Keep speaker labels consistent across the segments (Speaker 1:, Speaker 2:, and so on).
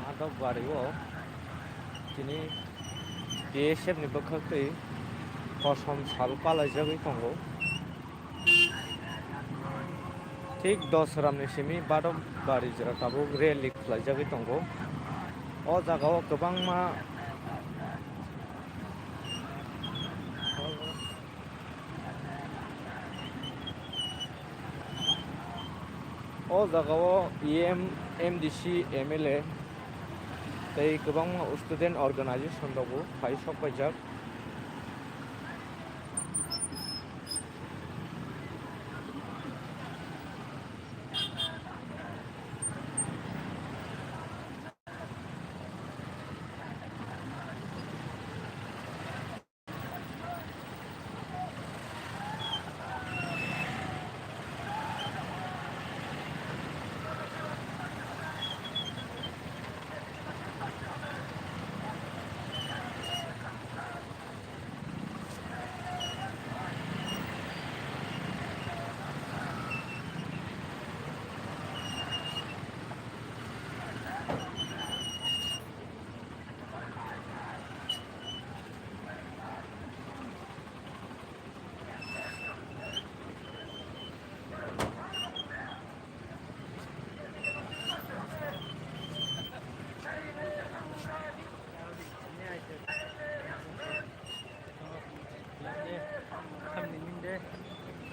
Speaker 1: 마덕바리고 지니 BSFनि बोखाखै कसम साल पालायजागै दंगौ थिग दसरामनि सिमी बादबारि जिराताबो रेलि खालायजागै दंगौ अ जागायाव गोबां मा अ जागायाव एमडीसी एमएलए तै गोबां स्टुडेन्ट अर्गानाइजेसन दंबो फाइ सफायजाक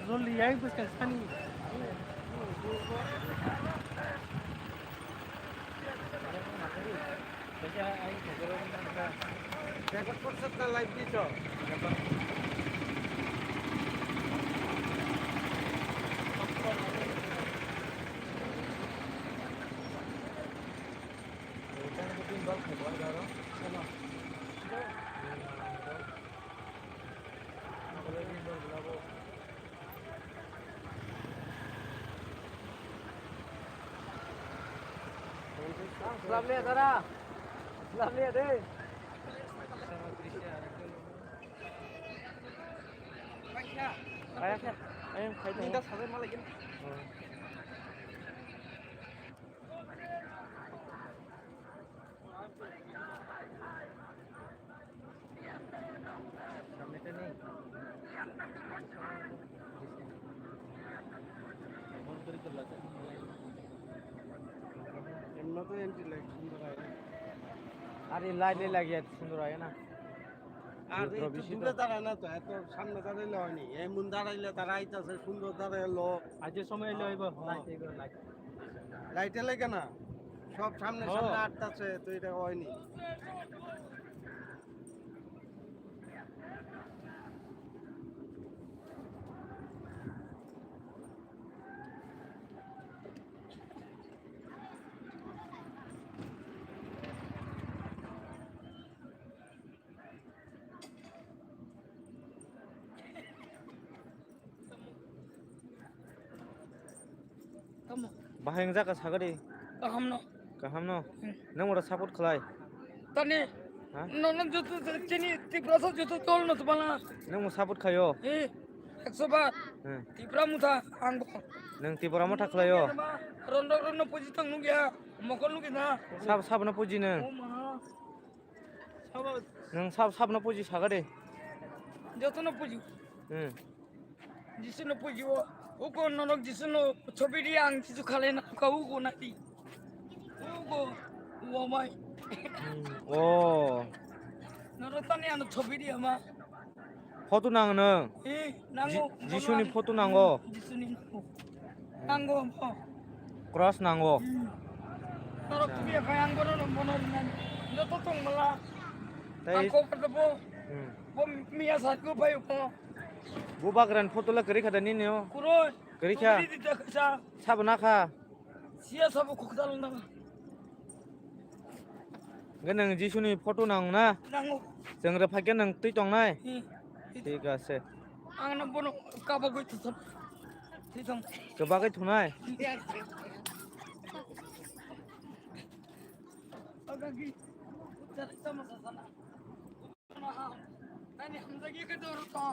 Speaker 2: Rolli yayi buskan sani. Record করছত না লাইভ দিছ? Salam lihat Dara. Salam lihat deh. Ayaknya. Ayam kayak minta sampai malah gini. এমনি তো এন্ট্রি লাইট সুন্দর হয়
Speaker 1: আরে লাইটে লাগিয়ে সুন্দর হয় না
Speaker 2: আর দূরে দাঁড়ায় না তো এত সামনে দাঁড়াইলে হয়নি এমন দাঁড়াইলে তারা আইতাছে সুন্দর দাঁড়াইলো আজের সময় এলে হইব লাইটে লাগে না সব সামনে সামনে আটতাছে তো এটা হয়নি
Speaker 1: Bahayang zaka sagari.
Speaker 3: Kaham no.
Speaker 1: Kaham no. Nang udah support kelai.
Speaker 3: Tani. Nonon jutu chini tiprasa jutu tol no tubala.
Speaker 1: Nang mau support kayo.
Speaker 3: 100 baht. Tipra muta anggo.
Speaker 1: Nang tipra muta kelayo.
Speaker 3: Rondo rondo puji tang nungya. Mokon nungya na.
Speaker 1: Sab na puji nang. Nang sab na puji sagari.
Speaker 3: Joto no puji. Jisu no puji wo. Uko nonok jisu no chobi di ang jisu khale na ka uko nati. Uko wo mai.
Speaker 1: Oh.
Speaker 3: Nonok tani ano chobi di ama.
Speaker 1: Foto nang nang.
Speaker 3: Nango.
Speaker 1: Jisu ni foto nango.
Speaker 3: Jisu ni nango. Nango mo.
Speaker 1: Cross nango.
Speaker 3: Nonok tuya kaya anggo no mono nan. Joto tong mala.
Speaker 1: Tai.
Speaker 3: Angko katabo. Bo miya sat ko payo ko.
Speaker 1: Bubakran foto la keri kada ni neo.
Speaker 3: Kuroi.
Speaker 1: Keri kya? Sabna kha.
Speaker 3: Sia sabu kokdal na.
Speaker 1: Ganang Jisu ni foto nang na.
Speaker 3: Nango.
Speaker 1: Jangra phakya nang tui tong nai. ঠিক আছে
Speaker 3: आंना बोनो काबा गई तो सब ठीक हम
Speaker 1: गोबाङै थुनाय
Speaker 3: अगागी चल समझ साला ना हाँ नहीं हम जगह के दौर तो